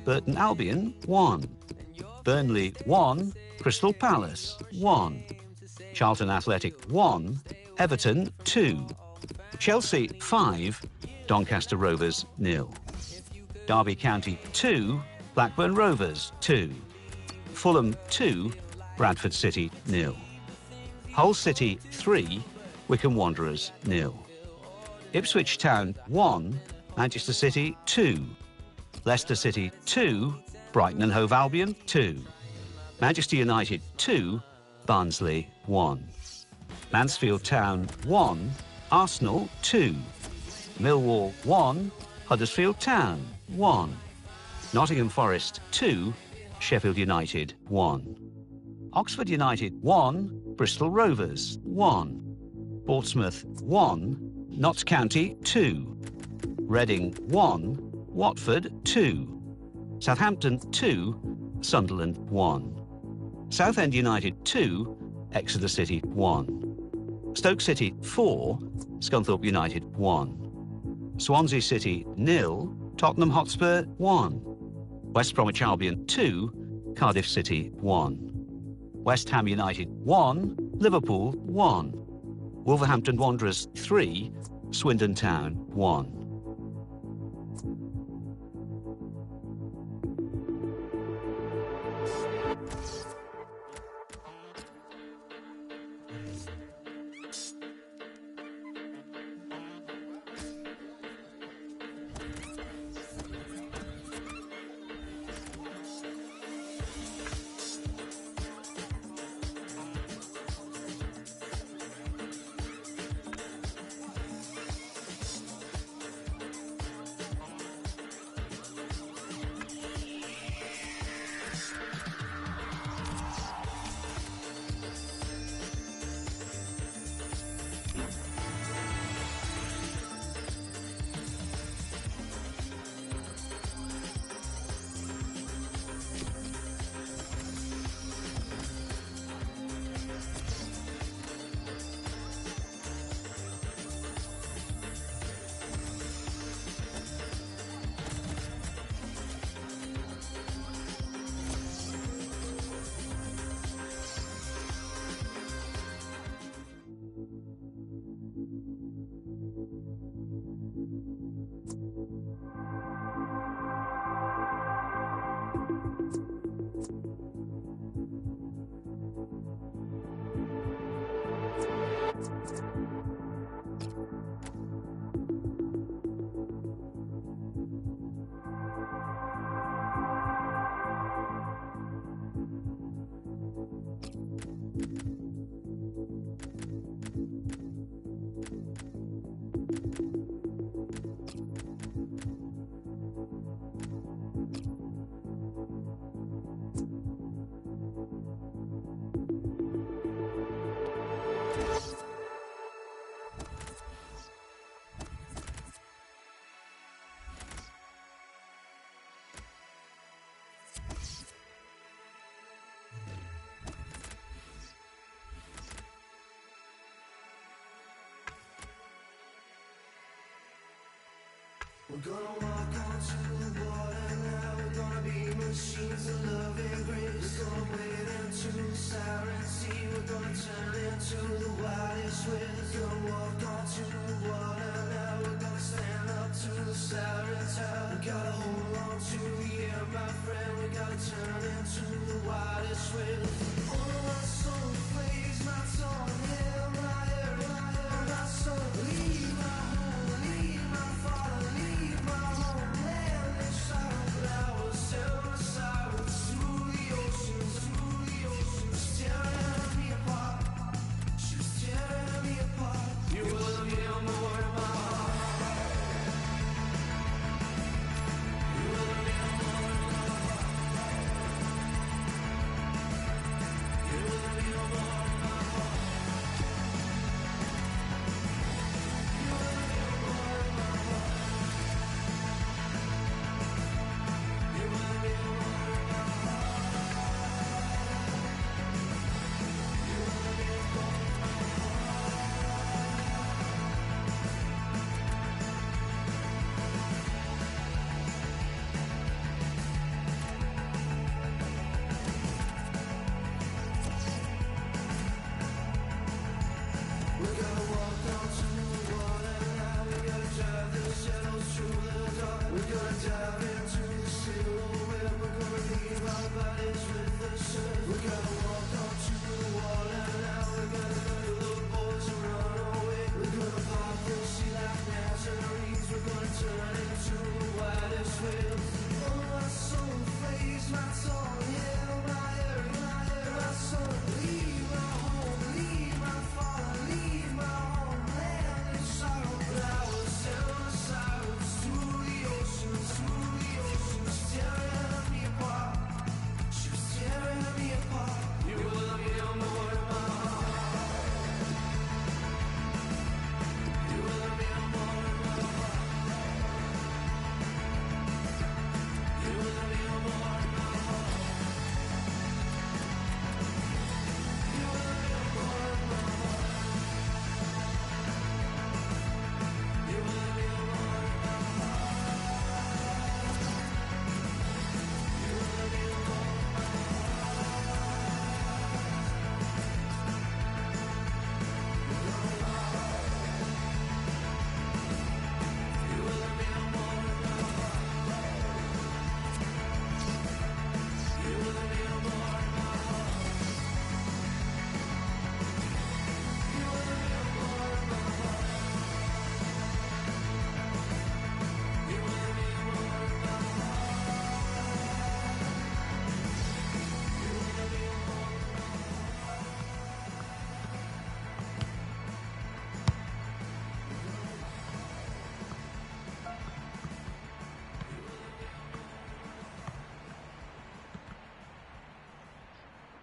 Burton Albion 1, Burnley 1, Crystal Palace 1, Charlton Athletic 1, Everton 2, Chelsea 5, Doncaster Rovers 0, Derby County 2, Blackburn Rovers 2, Fulham 2, Bradford City 0, Hull City 3, Wycombe Wanderers 0, Ipswich Town 1, Manchester City 2, Leicester City 2, Brighton and Hove Albion 2, Manchester United 2, Barnsley 1, Mansfield Town 1, Arsenal 2, Millwall 1, Huddersfield Town 1, Nottingham Forest 2, Sheffield United 1, Oxford United 1, Bristol Rovers 1, Portsmouth 1, Notts County 2, Reading 1, Watford 2, Southampton 2, Sunderland 1, Southend United 2, Exeter City 1, Stoke City 4, Scunthorpe United 1, Swansea City 0, Tottenham Hotspur 1, West Bromwich Albion 2, Cardiff City 1, West Ham United 1, Liverpool 1, Wolverhampton Wanderers 3, Swindon Town 1. We're gonna walk onto the water now. We're gonna be machines of love and grace. We're gonna wade into the siren sea. We're gonna turn into the wildest waves. We're gonna walk onto the water now. We're gonna stand up to the sirens howl. We gotta hold on to the air, my friend. We gotta turn into the wildest waves. All of my soul flames, my tongue, hair, my hair, my soul. Leave my home, leave my father, leave my homeland and sorrow. But I will sail my sirens through the oceans, tearing me apart. She's tearing me apart. You will hear more in my heart. You will hear more in my heart.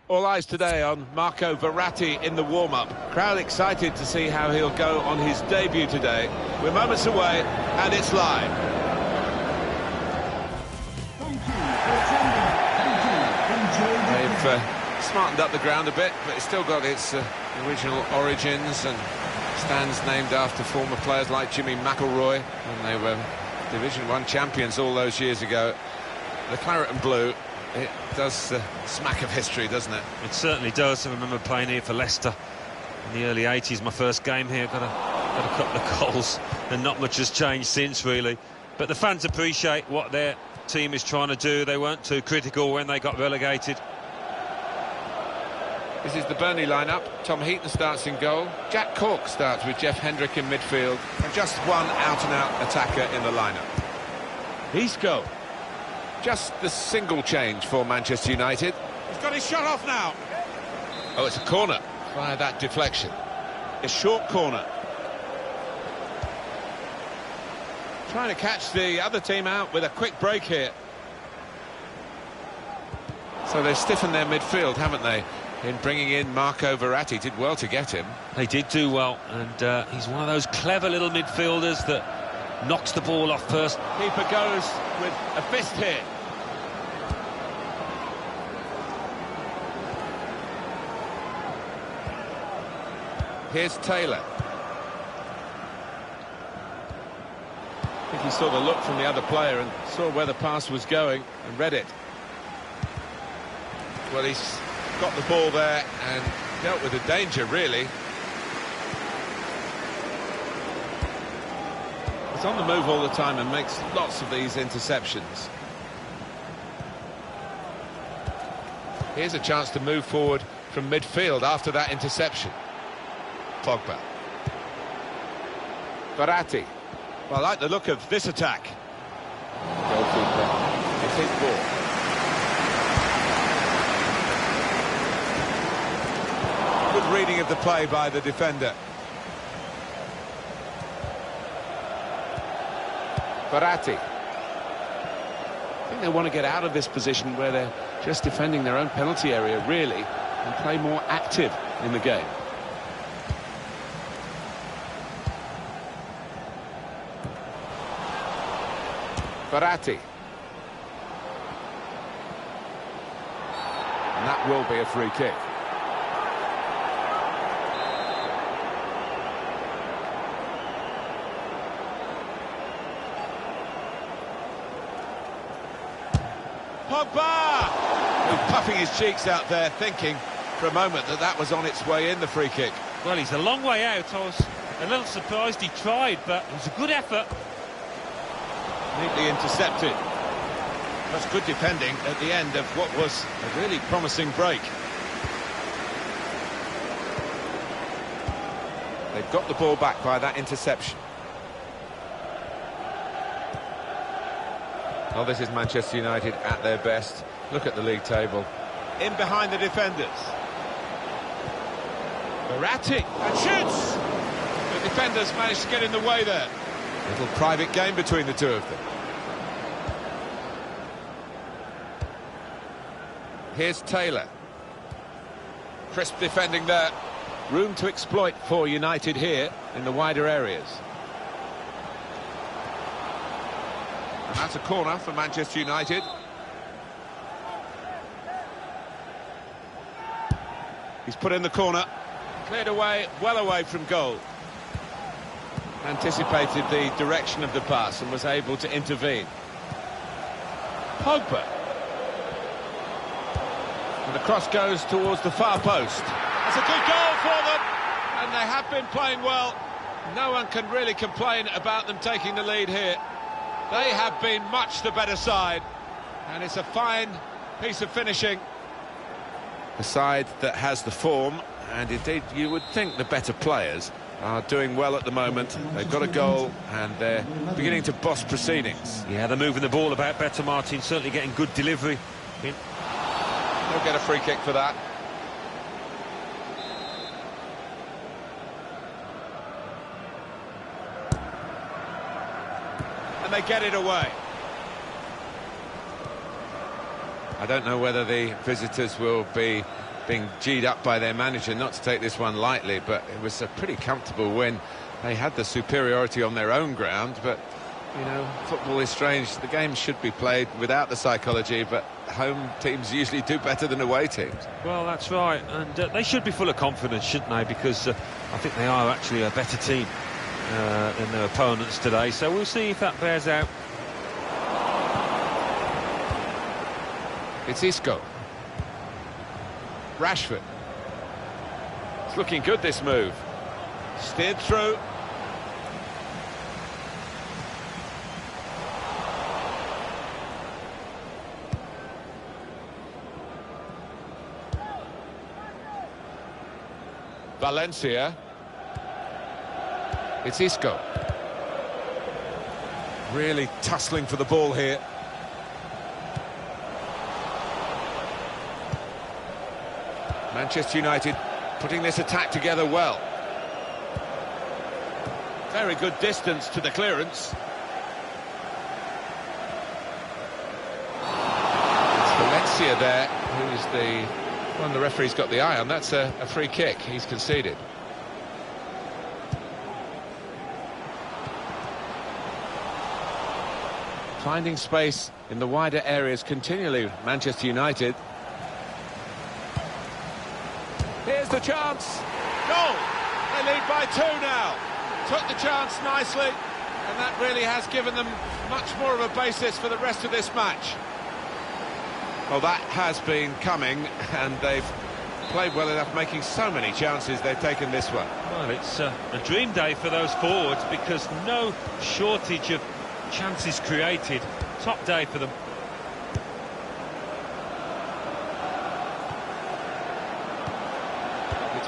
All eyes today on Marco Verratti in the warm-up. Crowd excited to see how he'll go on his debut today. We're moments away, and it's live. They've smartened up the ground a bit, but it's still got its original origins and stands named after former players like Jimmy McIlroy when they were Division 1 champions all those years ago. The claret and blue, it does smack of history, doesn't it? It certainly does. I remember playing here for Leicester in the early 80s, my first game here. Got a couple of goals, and not much has changed since, really. But the fans appreciate what their team is trying to do. They weren't too critical when they got relegated. This is the Burnley lineup. Tom Heaton starts in goal. Jack Cork starts with Jeff Hendrick in midfield. And just one out-and-out attacker in the lineup. Isco. Just the single change for Manchester United. He's got his shot off now. Oh, it's a corner via that deflection. A short corner. Trying to catch the other team out with a quick break here. So they've stiffened their midfield, haven't they? In bringing in Marco Verratti. Did well to get him. They did do well, and he's one of those clever little midfielders that knocks the ball off first. Keeper goes with a fist hit. Here's Taylor. I think he saw the look from the other player and saw where the pass was going and read it. Well, he's got the ball there and dealt with the danger, really. He's on the move all the time and makes lots of these interceptions. Here's a chance to move forward from midfield after that interception. Pogba. Verratti. Well, I like the look of this attack. Goalkeeper. It's his ball. Good reading of the play by the defender. Verratti. I think they want to get out of this position where they're just defending their own penalty area, really, and play more active in the game. Verratti. And that will be a free kick. Pogba! Puffing his cheeks out there, thinking for a moment that that was on its way in, the free kick. Well, he's a long way out. I was a little surprised he tried, but it was a good effort. Neatly intercepted. That's good defending at the end of what was a really promising break. They've got the ball back by that interception. Oh, this is Manchester United at their best. Look at the league table. In behind the defenders. Verratti, and shoots! The defenders managed to get in the way there. Little private game between the two of them. Here's Taylor. Crisp defending there. Room to exploit for United here in the wider areas. And that's a corner for Manchester United. He's put in the corner. Cleared away, well away from goal. Anticipated the direction of the pass and was able to intervene. Pogba. And the cross goes towards the far post. That's a good goal for them, and they have been playing well. No one can really complain about them taking the lead here. They have been much the better side, and it's a fine piece of finishing. The side that has the form, and indeed you would think the better players, are doing well at the moment. They've got a goal and they're beginning to boss proceedings. Yeah, they're moving the ball about better, Martin, certainly getting good delivery. They'll get a free kick for that. And they get it away. I don't know whether the visitors will be being G'd up by their manager not to take this one lightly, but it was a pretty comfortable win. They had the superiority on their own ground, but, you know, football is strange. The game should be played without the psychology, but home teams usually do better than away teams. Well, that's right, and they should be full of confidence, shouldn't they? Because I think they are actually a better team than their opponents today, so we'll see if that bears out. It's Isco. Rashford. It's looking good, this move. Steered through. Valencia. It's Isco. Really tussling for the ball here. Manchester United putting this attack together well. Very good distance to the clearance. It's Valencia there, who's the one the referee's got the eye on. That's a free kick he's conceded. Finding space in the wider areas continually, Manchester United. Here's the chance. Goal! They lead by 2 now. Took the chance nicely, and that really has given them much more of a basis for the rest of this match. Well, that has been coming, and they've played well enough, making so many chances. They've taken this one. Well, it's a dream day for those forwards, because no shortage of chances created. Top day for them.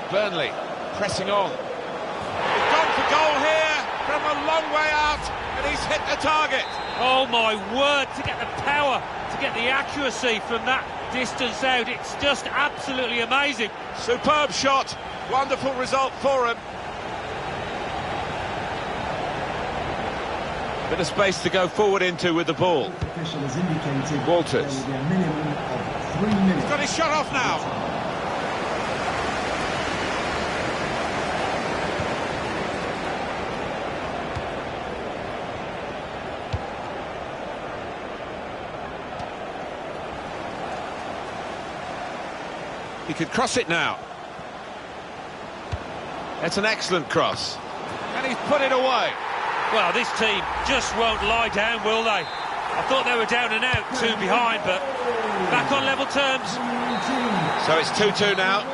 Burnley pressing on. He's gone for goal here from a long way out, and he's hit the target. Oh my word, to get the power, to get the accuracy from that distance out, it's just absolutely amazing. Superb shot, wonderful result for him. Bit of space to go forward into with the ball. Walters. He's got his shot off now. He could cross it now. It's an excellent cross. And he's put it away. Well, this team just won't lie down, will they? I thought they were down and out, 2 behind, but back on level terms. So it's 2-2 now.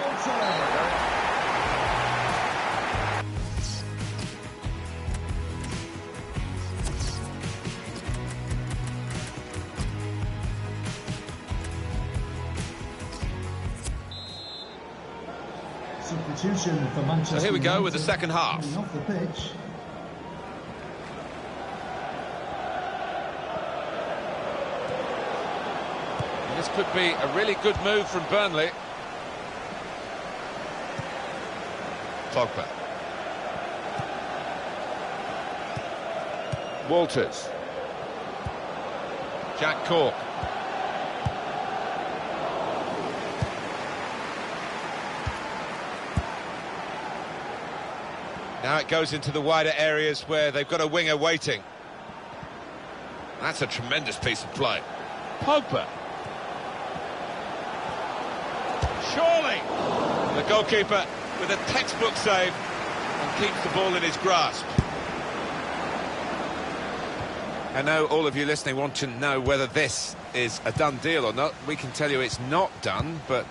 Substitution for Manchester. So here we go with the second half. Off the pitch. This could be a really good move from Burnley. Pogba. Walters. Jack Cork. Now it goes into the wider areas where they've got a winger waiting. That's a tremendous piece of play. Pogba. Surely! The goalkeeper with a textbook save and keeps the ball in his grasp. I know all of you listening want to know whether this is a done deal or not. We can tell you it's not done, but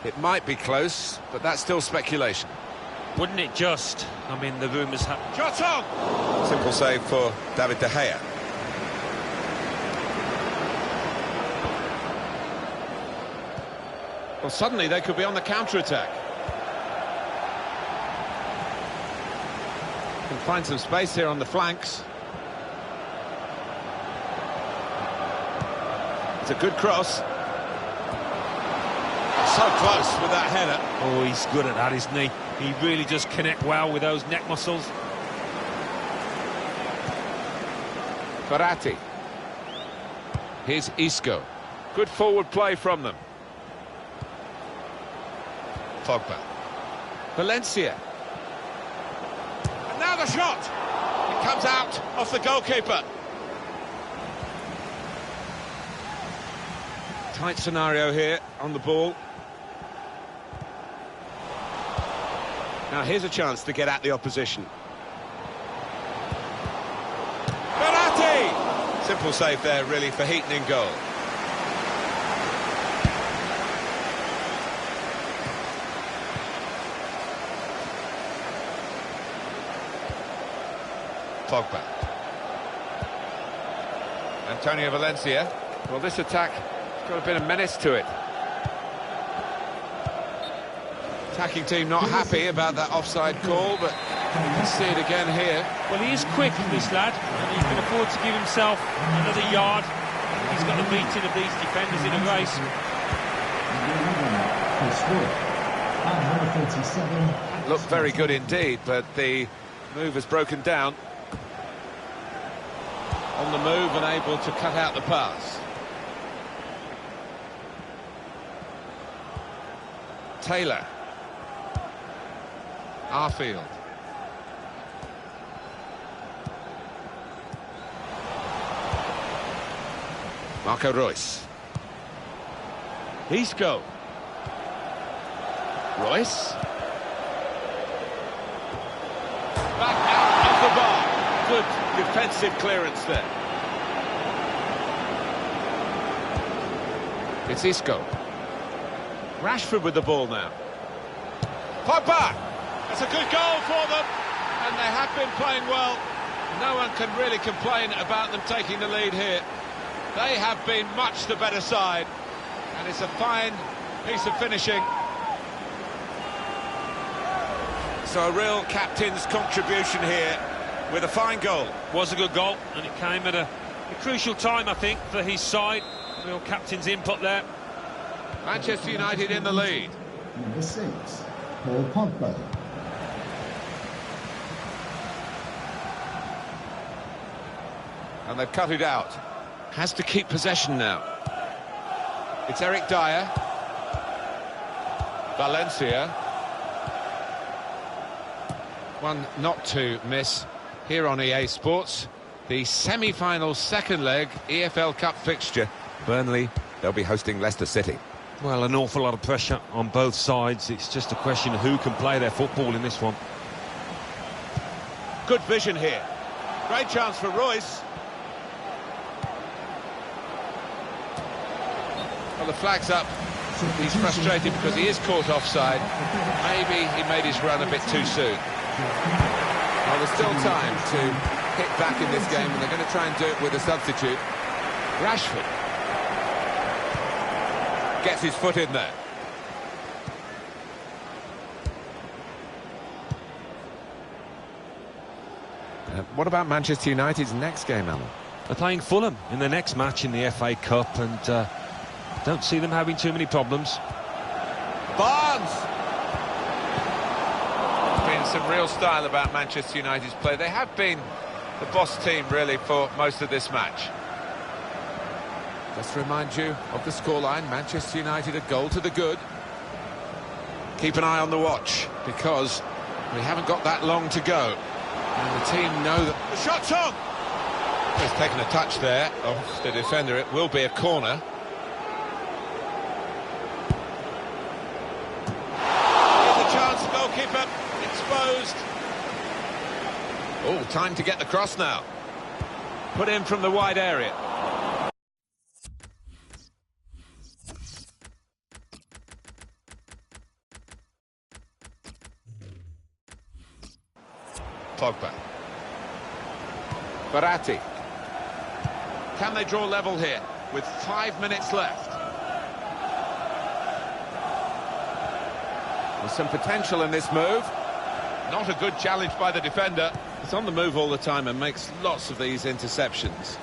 it might be close, but that's still speculation. Wouldn't it just? I mean, the rumours have... Shot on! Simple save for David De Gea. Well, suddenly they could be on the counter-attack. Can find some space here on the flanks. It's a good cross. So close with that header. Oh, he's good at that, isn't he? He really does connect well with those neck muscles. Verratti. Here's Isco. Good forward play from them. Pogba. Valencia. And now the shot! It comes out off the goalkeeper. Tight scenario here on the ball. Now here's a chance to get at the opposition. Berratti! Simple save there, really, for Heaton in goal. Pogba. Antonio Valencia. Well, this attack has got a bit of menace to it. Attacking team not happy about that offside call, but let's see it again here. Well, he is quick, this lad, and he can afford to give himself another yard. He's got the beating of these defenders in a race. Looked very good indeed, but the move has broken down. On the move and able to cut out the pass. Taylor. Arfield. Marco Reus. Isco. Reus. Back out of the bar. Good defensive clearance there. It's Isco. Rashford with the ball now. Pogba! That's a good goal for them, and they have been playing well. No one can really complain about them taking the lead here. They have been much the better side, and it's a fine piece of finishing. So a real captain's contribution here with a fine goal. Was a good goal, and it came at a crucial time, I think, for his side. Real captain's input there. Manchester United in the lead. Number 6, Paul Pogba. And they've cut it out. Has to keep possession now. It's Eric Dyer. Valencia. One not to miss here on EA Sports. The semi-final second leg EFL Cup fixture. Burnley, they'll be hosting Leicester City. Well, an awful lot of pressure on both sides. It's just a question of who can play their football in this one. Good vision here. Great chance for Reus. Well, the flag's up. He's frustrated because he is caught offside. Maybe he made his run a bit too soon. Well, there's still time to hit back in this game, and they're going to try and do it with a substitute. Rashford gets his foot in there. What about Manchester United's next game, Alan? They're playing Fulham in their next match in the FA Cup, and don't see them having too many problems. Barnes! Been some real style about Manchester United's play. They have been the boss team, really, for most of this match. Just to remind you of the scoreline, Manchester United a goal to the good. Keep an eye on the watch, because we haven't got that long to go. And the team know that... The shot's on! He's taken a touch there of the defender. It will be a corner. Here's a chance, goalkeeper exposed. Oh, time to get the cross now. Put in from the wide area. Pogba. Berratti. Can they draw level here with 5 minutes left? There's some potential in this move. Not a good challenge by the defender. He's on the move all the time and makes lots of these interceptions.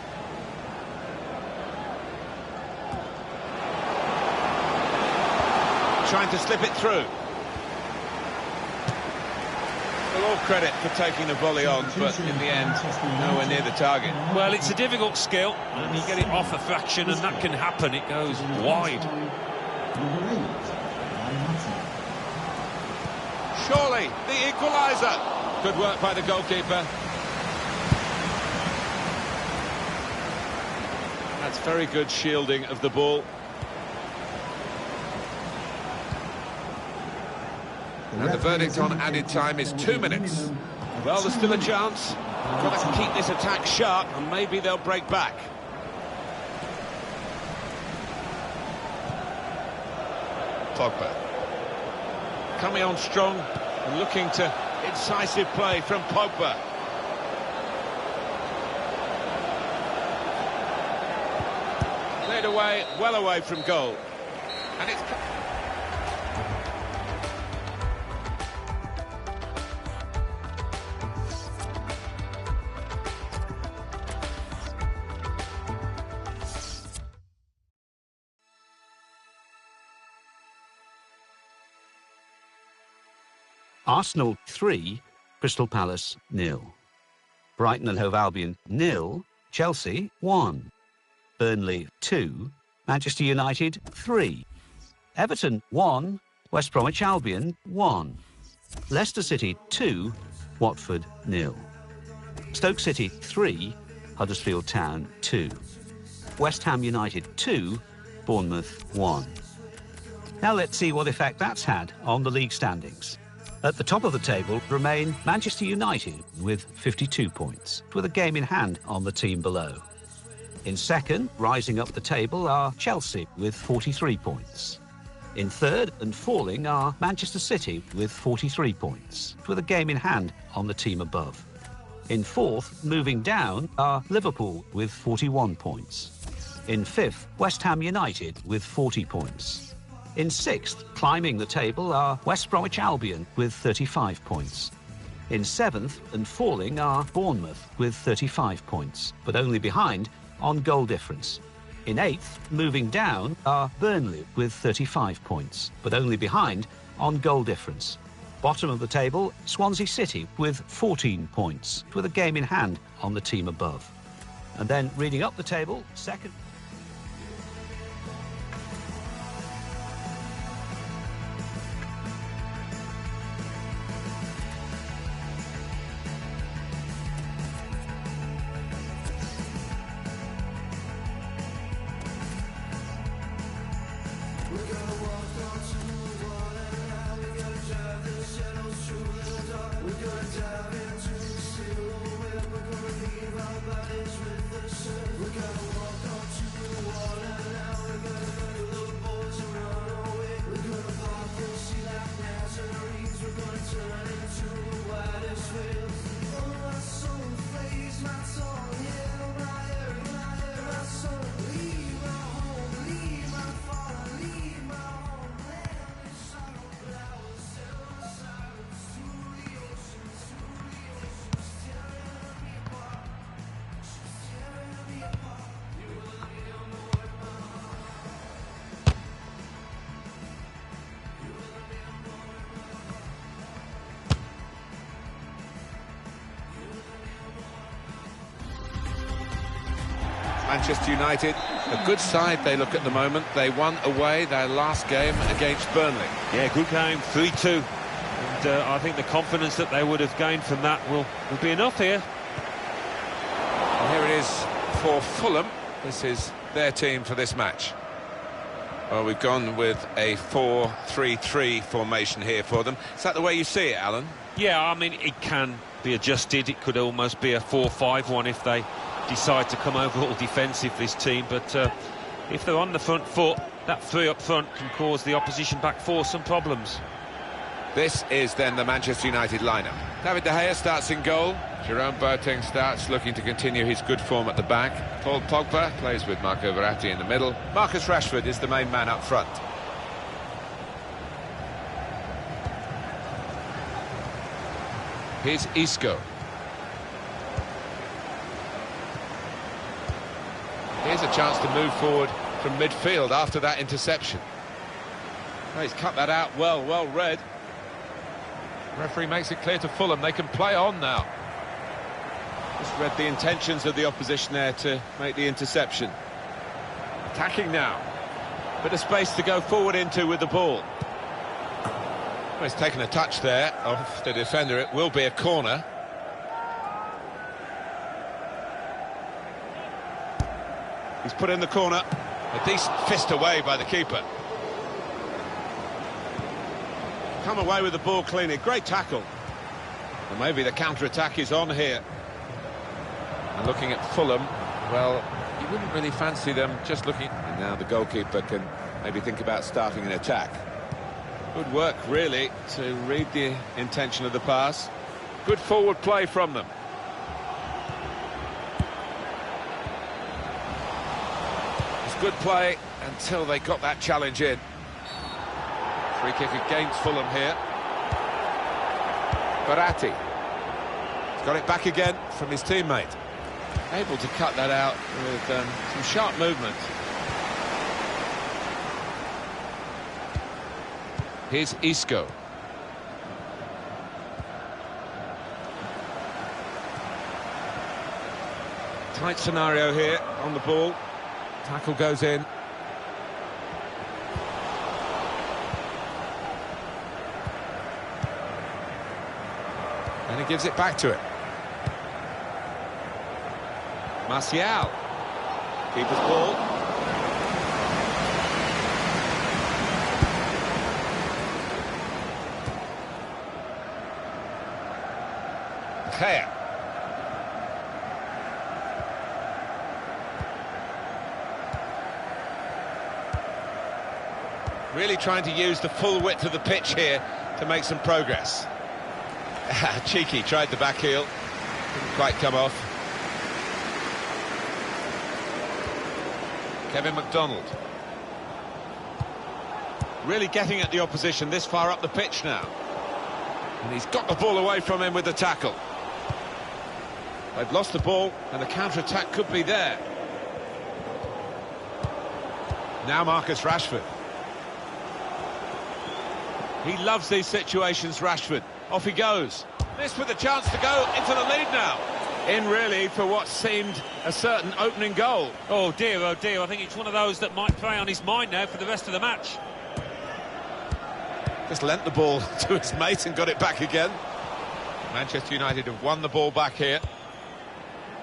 Trying to slip it through. Well, all credit for taking the volley on, but in the end, nowhere near the target. Well, it's a difficult skill, and you get it off a fraction, and that can happen. It goes wide. Surely, the equaliser. Good work by the goalkeeper. That's very good shielding of the ball. And the verdict on added time is 2 minutes. Well, there's still a chance. Got to keep this attack sharp, and maybe they'll break back. Pogba. Coming on strong and looking to incisive play from Pogba. Cleared away, well away from goal. And it's... Arsenal 3, Crystal Palace 0. Brighton and Hove Albion 0, Chelsea 1. Burnley 2, Manchester United 3. Everton 1, West Bromwich Albion 1. Leicester City 2, Watford 0. Stoke City 3, Huddersfield Town 2. West Ham United 2, Bournemouth 1. Now let's see what effect that's had on the league standings. At the top of the table remain Manchester United with 52 points, with a game in hand on the team below. In second, rising up the table, are Chelsea with 43 points. In third and falling are Manchester City with 43 points, with a game in hand on the team above. In fourth, moving down, are Liverpool with 41 points. In fifth, West Ham United with 40 points. In sixth, climbing the table, are West Bromwich Albion with 35 points. In seventh and falling are Bournemouth with 35 points, but only behind on goal difference. In eighth, moving down, are Burnley with 35 points, but only behind on goal difference. Bottom of the table, Swansea City with 14 points, with a game in hand on the team above. And then reading up the table, second... Manchester United, a good side they look at the moment. They won away their last game against Burnley. Yeah, good game, 3-2. And I think the confidence that they would have gained from that will be enough here. And here it is for Fulham. This is their team for this match. Well, we've gone with a 4-3-3 formation here for them. Is that the way you see it, Alan? Yeah, I mean, it can be adjusted. It could almost be a 4-5-1 if they decide to come overall defensive, this team, but if they're on the front foot, that three up front can cause the opposition back four some problems. This is then the Manchester United lineup. David De Gea starts in goal. Jerome Boateng starts looking to continue his good form at the back. Paul Pogba plays with Marco Verratti in the middle. Marcus Rashford is the main man up front. Here's Isco. Here's a chance to move forward from midfield after that interception. Well, he's cut that out well read. Referee makes it clear to Fulham they can play on now. Just read the intentions of the opposition there to make the interception. Attacking now. Bit of space to go forward into with the ball. Well, he's taken a touch there off the defender. It will be a corner. He's put in the corner. A decent fist away by the keeper. Come away with the ball cleanly. Great tackle. And maybe the counter-attack is on here. And looking at Fulham, well, you wouldn't really fancy them just looking... And now the goalkeeper can maybe think about starting an attack. Good work, really, to read the intention of the pass. Good forward play from them. It's good play until they got that challenge in. Free kick against Fulham here. Baratti. He's got it back again from his teammate. Able to cut that out with some sharp movement. Here's Isco. Tight scenario here on the ball. Tackle goes in. And he gives it back to it. Martial. Keeper's ball. Kea. Really trying to use the full width of the pitch here to make some progress. Cheeky, tried the back heel. Didn't quite come off. Kevin McDonald. Really getting at the opposition this far up the pitch now. And he's got the ball away from him with the tackle. They've lost the ball and the counter-attack could be there. Now Marcus Rashford. He loves these situations, Rashford. Off he goes. This with a chance to go into the lead now. In really for what seemed a certain opening goal. Oh dear, I think it's one of those that might play on his mind now for the rest of the match. Just lent the ball to his mate and got it back again. Manchester United have won the ball back here.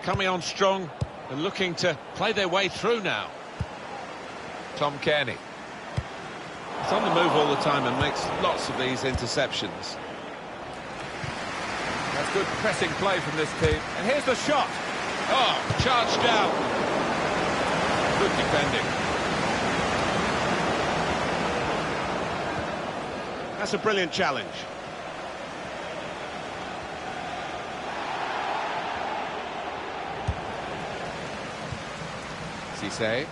Coming on strong and looking to play their way through now. Tom Kearney. He's on the move all the time and makes lots of these interceptions. That's good pressing play from this team. And here's the shot. Oh, charged down. Good defending. That's a brilliant challenge. Cisse.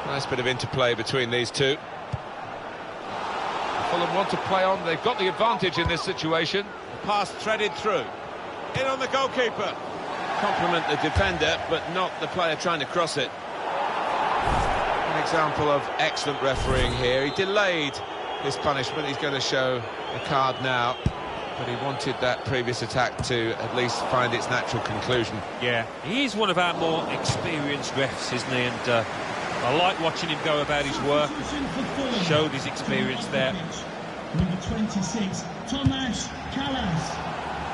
Nice bit of interplay between these two. Fulham want to play on. They've got the advantage in this situation. The pass threaded through. In on the goalkeeper. Compliment the defender, but not the player trying to cross it. An example of excellent refereeing here. He delayed this punishment. He's going to show a card now. But he wanted that previous attack to at least find its natural conclusion. Yeah, he is one of our more experienced refs, isn't he? And I like watching him go about his work. Showed his experience there. Number 26, Tomas Kalas,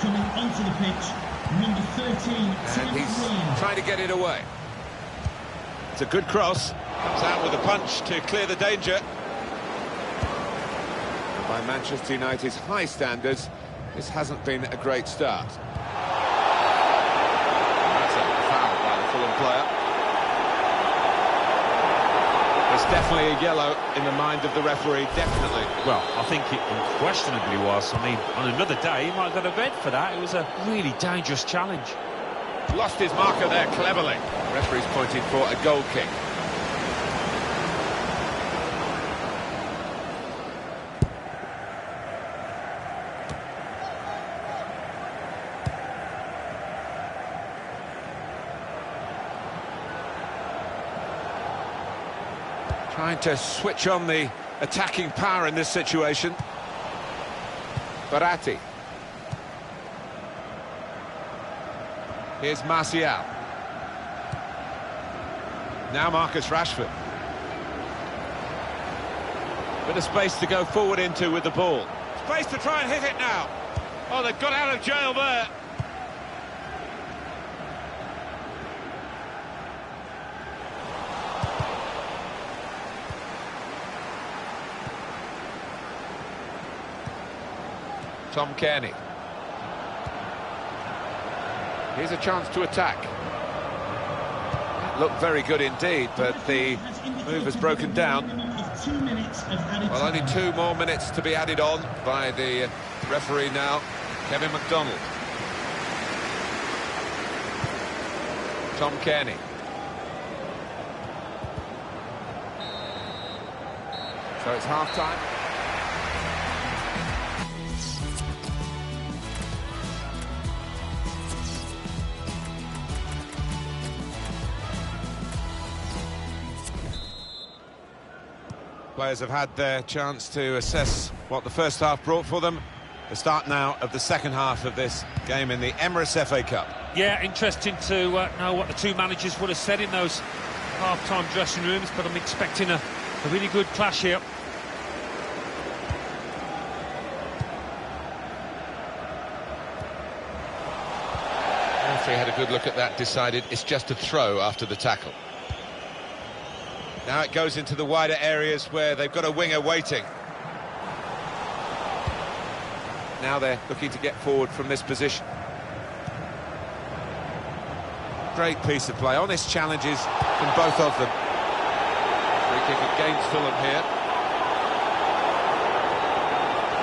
coming onto the pitch. Number 13, And he's trying to get it away. It's a good cross. Comes out with a punch to clear the danger. And by Manchester United's high standards, this hasn't been a great start. That's a foul by the Fulham player. It's definitely a yellow in the mind of the referee, definitely. Well, I think it unquestionably was. I mean, on another day, he might have got a red for that. It was a really dangerous challenge. Lost his marker there cleverly. The referee's pointed for a goal kick. Trying to switch on the attacking power in this situation. Baratti. Here's Martial. Now Marcus Rashford. Bit of space to go forward into with the ball. Space to try and hit it now. Oh, they've got out of jail there. Tom Kearney. Here's a chance to attack. That looked very good indeed, but the move has broken down. Well, only 2 more minutes to be added on by the referee now, Kevin MacDonald. Tom Kearney. So it's half-time. Players have had their chance to assess what the first half brought for them. The start now of the second half of this game in the Emirates FA Cup. Yeah, interesting to know what the two managers would have said in those half-time dressing rooms, but I'm expecting a really good clash here. The referee had a good look at that, decided it's just a throw after the tackle. Now it goes into the wider areas where they've got a winger waiting. Now they're looking to get forward from this position. Great piece of play, honest challenges from both of them. Free kick against Fulham here.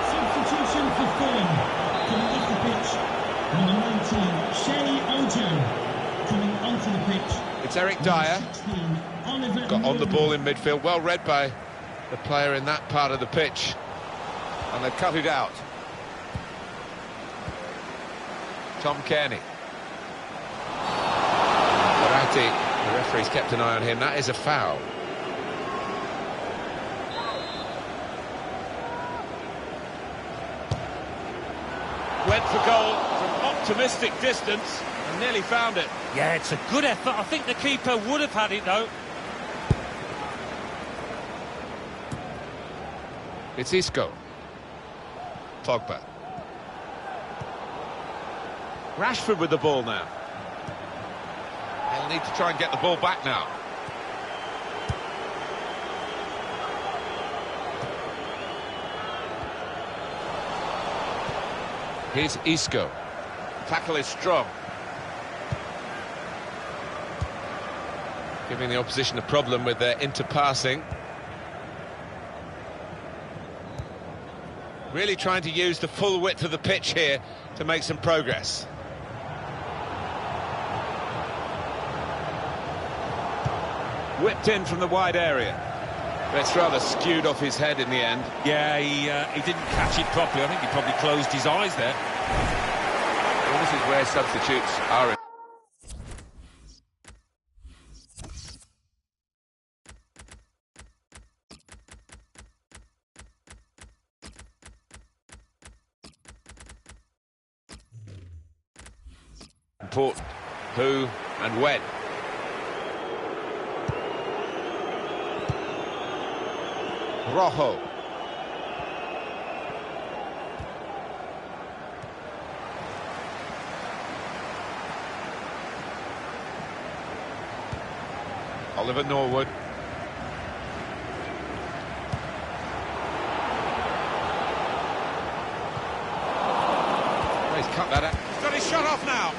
Substitution for Fulham. Coming off the pitch, number 19, Shea Ojo. Coming onto the pitch. It's Eric Dyer. Got on the ball in midfield, well read by the player in that part of the pitch, and they've cut it out. Tom Kearney. Verratti, the referee's kept an eye on him. That is a foul. Went for goal from optimistic distance and nearly found it. Yeah, it's a good effort. I think the keeper would have had it, though. It's Isco. Pogba. Rashford with the ball now. They'll need to try and get the ball back now. Here's Isco. Tackle is strong. Giving the opposition a problem with their interpassing. Really trying to use the full width of the pitch here to make some progress. Whipped in from the wide area. But it's rather skewed off his head in the end. Yeah, he didn't catch it properly. I think he probably closed his eyes there. Well, this is where substitutes are. Important who and when. Rojo. Oliver Norwood. Oh, he's cut that out. He's got his shot off now.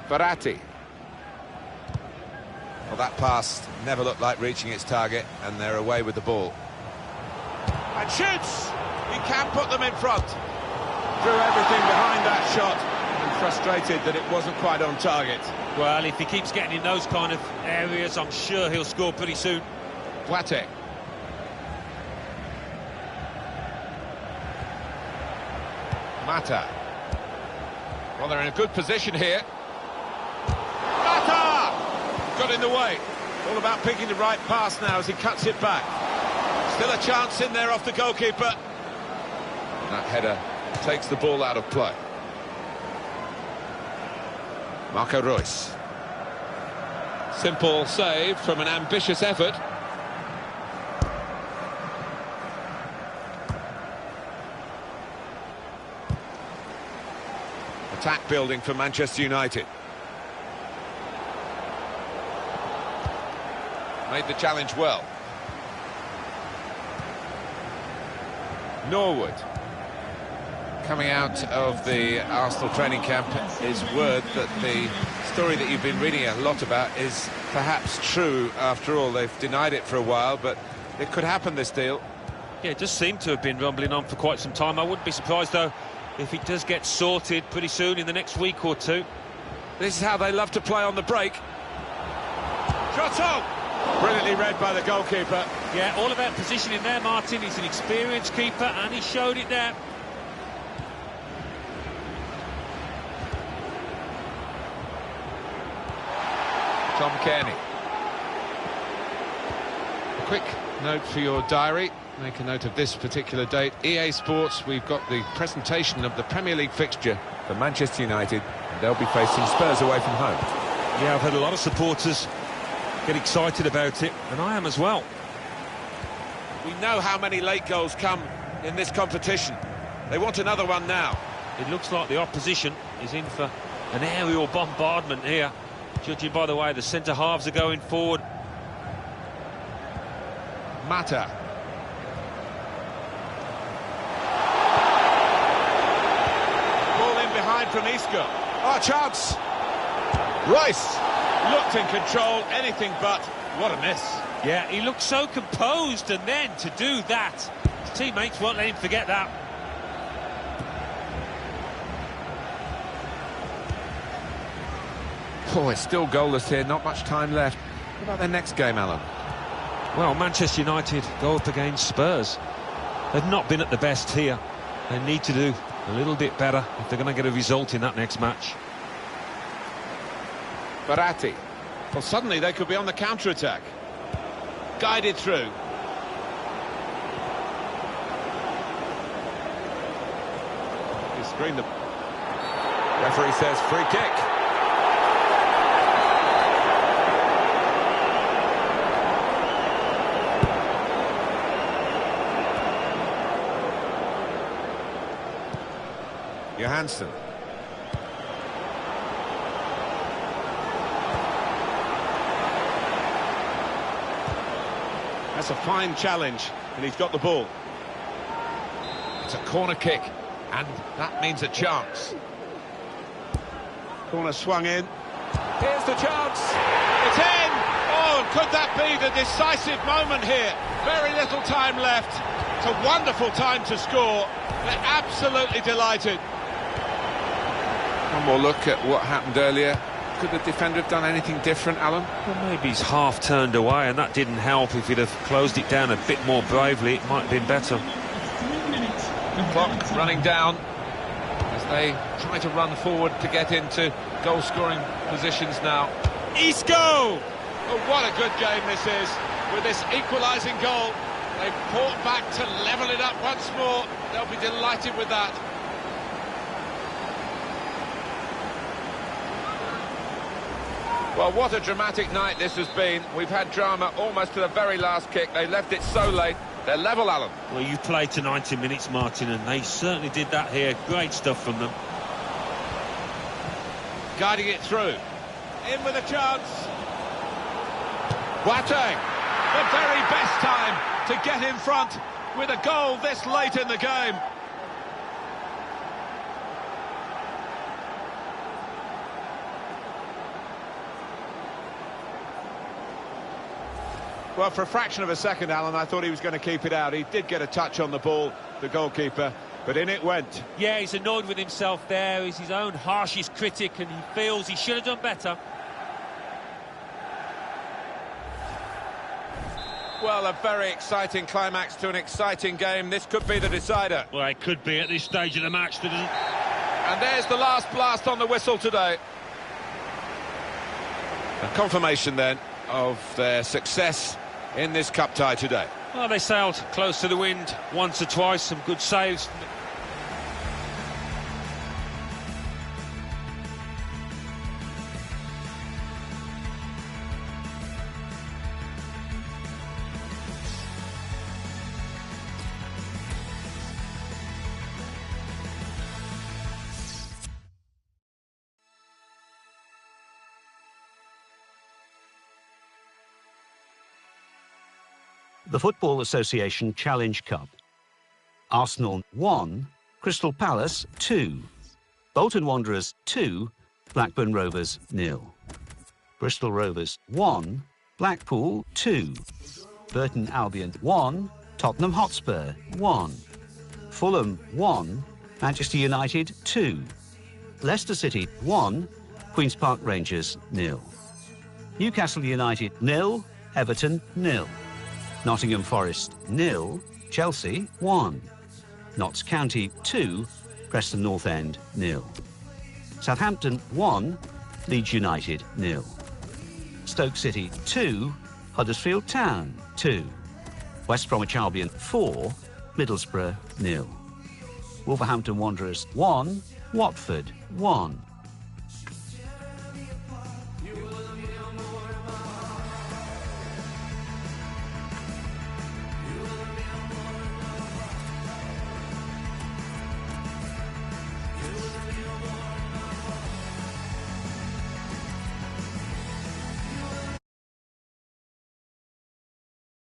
Verratti. Well, that pass never looked like reaching its target, and they're away with the ball. And shoots! He can put them in front. Threw everything behind that shot, and frustrated that it wasn't quite on target. Well, if he keeps getting in those kind of areas, I'm sure he'll score pretty soon. Boateng. Mata. Well, they're in a good position here. Got in the way. All about picking the right pass now as he cuts it back. Still a chance in there off the goalkeeper. And that header takes the ball out of play. Marco Reus. Simple save from an ambitious effort. Attack building for Manchester United. Made the challenge well. Norwood. Coming out of the Arsenal training camp is word that the story that you've been reading a lot about is perhaps true after all. They've denied it for a while, but it could happen, this deal. Yeah, it does seem to have been rumbling on for quite some time. I wouldn't be surprised, though, if it does get sorted pretty soon in the next week or two. This is how they love to play on the break. Shot on! Brilliantly read by the goalkeeper. Yeah, all about positioning there, Martin. He's an experienced keeper, and he showed it there. Tom Kearney. A quick note for your diary. Make a note of this particular date. EA Sports, we've got the presentation of the Premier League fixture for Manchester United. They'll be facing Spurs away from home. Yeah, I've had a lot of supporters get excited about it, and I am as well. We know how many late goals come in this competition. They want another one now. It looks like the opposition is in for an aerial bombardment here, judging by the way the centre-halves are going forward. Mata. Ball in behind from Isco. Oh, chance! Rice looked in control, anything but. What a miss. Yeah, he looked so composed, and then to do that, his teammates won't let him forget that. Oh, it's still goalless here, not much time left. What about their next game, Alan? Well, Manchester United go up against Spurs. They've not been at the best here. They need to do a little bit better if they're going to get a result in that next match. Baratti. Well, suddenly they could be on the counter-attack. Guided through. He screened the... Referee says free kick. Johansson. That's a fine challenge, and he's got the ball. It's a corner kick, and that means a chance. Corner swung in. Here's the chance. It's in! Oh, could that be the decisive moment here? Very little time left. It's a wonderful time to score. They're absolutely delighted. One more look at what happened earlier. Could the defender have done anything different, Alan? Well, maybe he's half turned away, and that didn't help. If he'd have closed it down a bit more bravely, it might have been better. 3 minutes. Clock running down as they try to run forward to get into goal-scoring positions now. Isco! Oh, what a good game this is. With this equalising goal, they've fought back to level it up once more. They'll be delighted with that. Well, what a dramatic night this has been. We've had drama almost to the very last kick. They left it so late. They're level, Alan. Well, you played to 90 minutes, Martin, and they certainly did that here. Great stuff from them. Guiding it through. In with a chance. Boateng. The very best time to get in front with a goal this late in the game. Well, for a fraction of a second, Alan, I thought he was going to keep it out. He did get a touch on the ball, the goalkeeper, but in it went. Yeah, he's annoyed with himself there. He's his own harshest critic, and he feels he should have done better. Well, a very exciting climax to an exciting game. This could be the decider. Well, it could be at this stage of the match. And there's the last blast on the whistle today. A confirmation, then, of their success in this cup tie today. Well, they sailed close to the wind once or twice, some good saves. The Football Association Challenge Cup. Arsenal 1, Crystal Palace 2, Bolton Wanderers 2, Blackburn Rovers 0. Bristol Rovers 1, Blackpool 2, Burton Albion 1, Tottenham Hotspur 1, Fulham 1, Manchester United 2, Leicester City 1, Queen's Park Rangers 0. Newcastle United 0, Everton 0. Nottingham Forest 0, Chelsea 1. Notts County 2, Preston North End 0. Southampton 1, Leeds United 0. Stoke City 2, Huddersfield Town 2. West Bromwich Albion 4, Middlesbrough 0. Wolverhampton Wanderers 1, Watford 1.